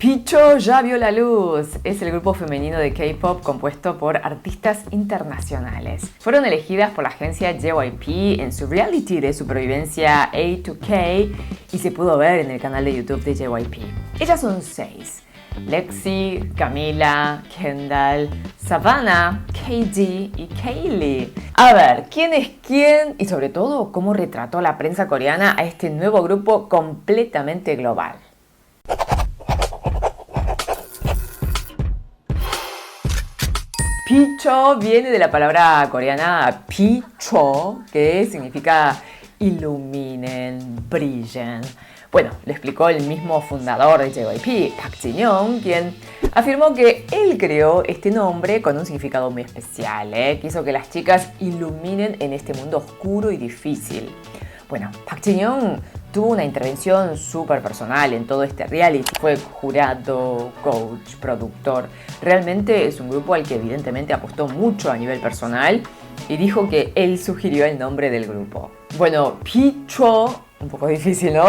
Picho ya vio la luz. Es el grupo femenino de K-pop compuesto por artistas internacionales. Fueron elegidas por la agencia JYP en su reality de supervivencia A2K y se pudo ver en el canal de YouTube de JYP. Ellas son 6. Lexi, Camila, Kendall, Savannah, KD y Kaylee. A ver, ¿quién es quién? Y sobre todo, ¿cómo retrató la prensa coreana a este nuevo grupo completamente global? Picho viene de la palabra coreana picho, que significa iluminen, brillen. Bueno, le explicó el mismo fundador de JYP, Park Jin-young, quien afirmó que él creó este nombre con un significado muy especial, Quiso que las chicas iluminen en este mundo oscuro y difícil. Bueno, Park Jin-young tuvo una intervención súper personal en todo este reality. Fue jurado, coach, productor. Realmente es un grupo al que evidentemente apostó mucho a nivel personal y dijo que él sugirió el nombre del grupo. Bueno, Picho, un poco difícil, ¿no?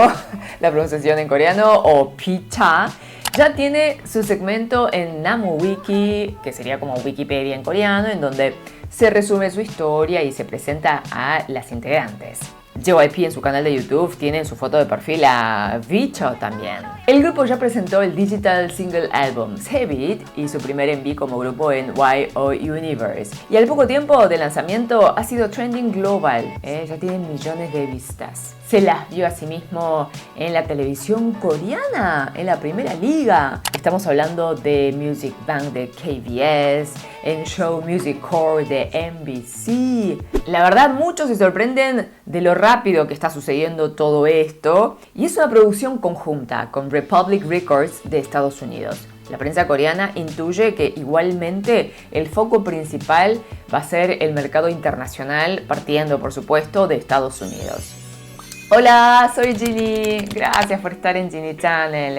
La pronunciación en coreano, o Picha, ya tiene su segmento en Namu Wiki, que sería como Wikipedia en coreano, en donde se resume su historia y se presenta a las integrantes. JYP en su canal de YouTube tiene en su foto de perfil a Picho también. El grupo ya presentó el Digital Single Album Habit y su primer MV como grupo en YO Universe. Y al poco tiempo de lanzamiento ha sido trending global, ya tienen millones de vistas. Se las vio a sí mismo en la televisión coreana, en la primera liga. Estamos hablando de Music Bank de KBS, en Show Music Core de MBC. La verdad, muchos se sorprenden de lo rápido que está sucediendo todo esto. Y es una producción conjunta con Republic Records de Estados Unidos. La prensa coreana intuye que igualmente el foco principal va a ser el mercado internacional, partiendo por supuesto de Estados Unidos. Hola, soy Ginny. Gracias por estar en Ginny Channel.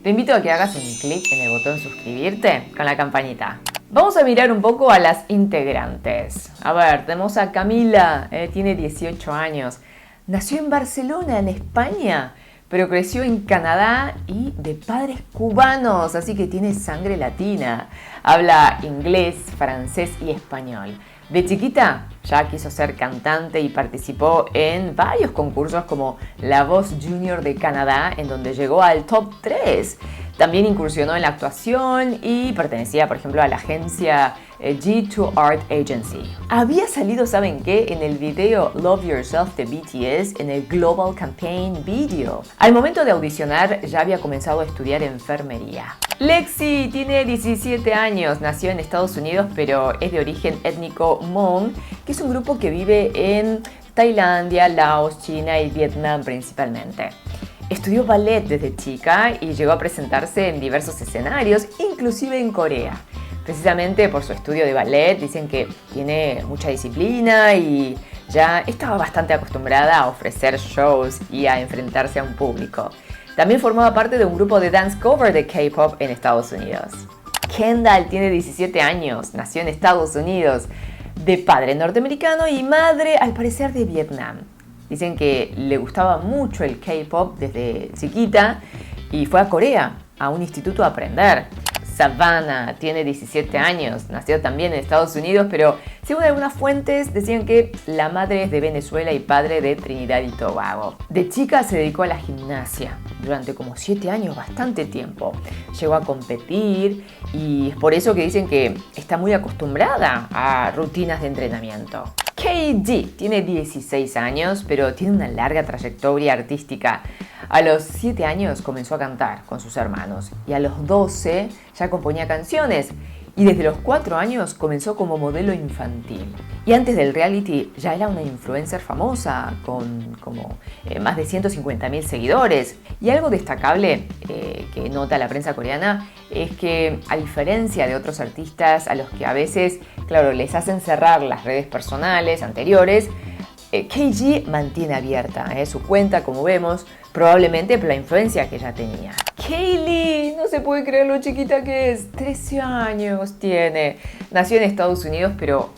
Te invito a que hagas un clic en el botón suscribirte con la campanita. Vamos a mirar un poco a las integrantes. A ver, tenemos a Camila, tiene 18 años. Nació en Barcelona, en España, pero creció en Canadá y de padres cubanos, así que tiene sangre latina. Habla inglés, francés y español. De chiquita ya quiso ser cantante y participó en varios concursos como La Voz Junior de Canadá, en donde llegó al top 3. También incursionó en la actuación y pertenecía, por ejemplo, a la agencia G2 Art Agency. Había salido, ¿saben qué? En el video Love Yourself de BTS, en el Global Campaign Video. Al momento de audicionar ya había comenzado a estudiar enfermería. Lexi tiene 17 años, nació en Estados Unidos, pero es de origen étnico Hmong, que es un grupo que vive en Tailandia, Laos, China y Vietnam principalmente. Estudió ballet desde chica y llegó a presentarse en diversos escenarios, inclusive en Corea. Precisamente por su estudio de ballet dicen que tiene mucha disciplina y ya estaba bastante acostumbrada a ofrecer shows y a enfrentarse a un público. También formaba parte de un grupo de dance cover de K-pop en Estados Unidos. Kendall tiene 17 años, nació en Estados Unidos, de padre norteamericano y madre al parecer de Vietnam. Dicen que le gustaba mucho el K-pop desde chiquita y fue a Corea, a un instituto a aprender. Savannah tiene 17 años, nació también en Estados Unidos, pero según algunas fuentes decían que la madre es de Venezuela y padre de Trinidad y Tobago. De chica se dedicó a la gimnasia durante como 7 años, bastante tiempo. Llegó a competir y es por eso que dicen que está muy acostumbrada a rutinas de entrenamiento. KD tiene 16 años, pero tiene una larga trayectoria artística. A los 7 años comenzó a cantar con sus hermanos y a los 12 ya componía canciones y desde los 4 años comenzó como modelo infantil. Y antes del reality ya era una influencer famosa con más de 150.000 seguidores. Y algo destacable que nota la prensa coreana es que, a diferencia de otros artistas a los que a veces, claro, les hacen cerrar las redes personales anteriores, KG mantiene abierta su cuenta, como vemos, probablemente por la influencia que ya tenía. Kaylee, no se puede creer lo chiquita que es, 13 años tiene. Nació en Estados Unidos, pero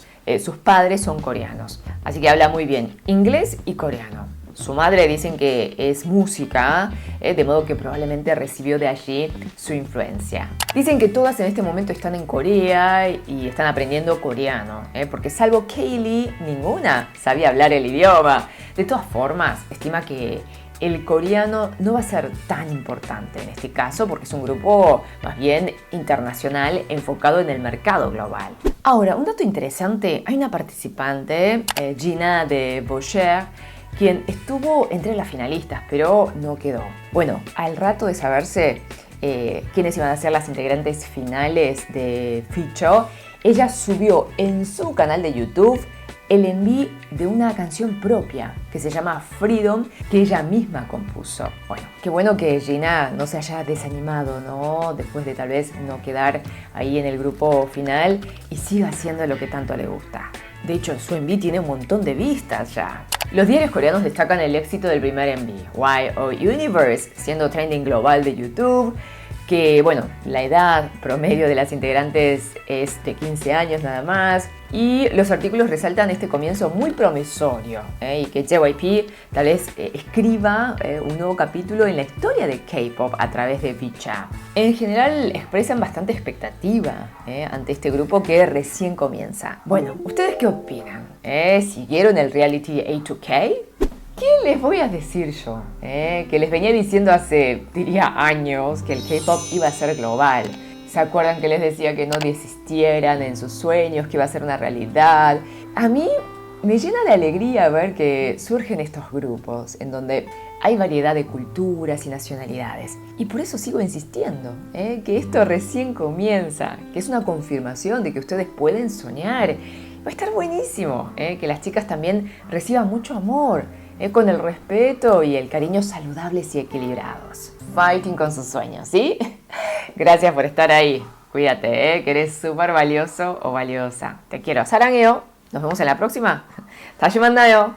sus padres son coreanos, así que habla muy bien inglés y coreano. su madre dicen que es música, de modo que probablemente recibió de allí su influencia. Dicen que todas en este momento están en Corea y están aprendiendo coreano, porque salvo Kaylee, ninguna sabía hablar el idioma. De todas formas, estima que el coreano no va a ser tan importante en este caso porque es un grupo más bien internacional enfocado en el mercado global. Ahora, un dato interesante, hay una participante, Gina de Bocher, quien estuvo entre las finalistas, pero no quedó. Bueno, al rato de saberse quiénes iban a ser las integrantes finales de Ficho, ella subió en su canal de YouTube el enví de una canción propia que se llama Freedom, que ella misma compuso. Bueno, qué bueno que Gina no se haya desanimado, ¿no? Después de tal vez no quedar ahí en el grupo final y siga haciendo lo que tanto le gusta. De hecho, su enví tiene un montón de vistas ya. Los diarios coreanos destacan el éxito del primer enví, YO Universe, siendo trending global de YouTube, que bueno, la edad promedio de las integrantes es de 15 años nada más, y los artículos resaltan este comienzo muy promisorio, y que JYP tal vez escriba un nuevo capítulo en la historia de K-pop a través de Vicha. En general expresan bastante expectativa ante este grupo que recién comienza. Bueno, ¿ustedes qué opinan? ¿Siguieron el reality A2K? ¿Qué les voy a decir yo? Que les venía diciendo hace, diría, años que el K-pop iba a ser global. ¿Se acuerdan que les decía que no desistieran en sus sueños, que iba a ser una realidad? A mí me llena de alegría ver que surgen estos grupos en donde hay variedad de culturas y nacionalidades. Y por eso sigo insistiendo, que esto recién comienza, que es una confirmación de que ustedes pueden soñar. Va a estar buenísimo, que las chicas también reciban mucho amor, con el respeto y el cariño saludables y equilibrados. Fighting con sus sueños, ¿sí? Gracias por estar ahí. Cuídate, que eres súper valioso o valiosa. Te quiero. 사랑해요. Nos vemos en la próxima. 다시 만나요.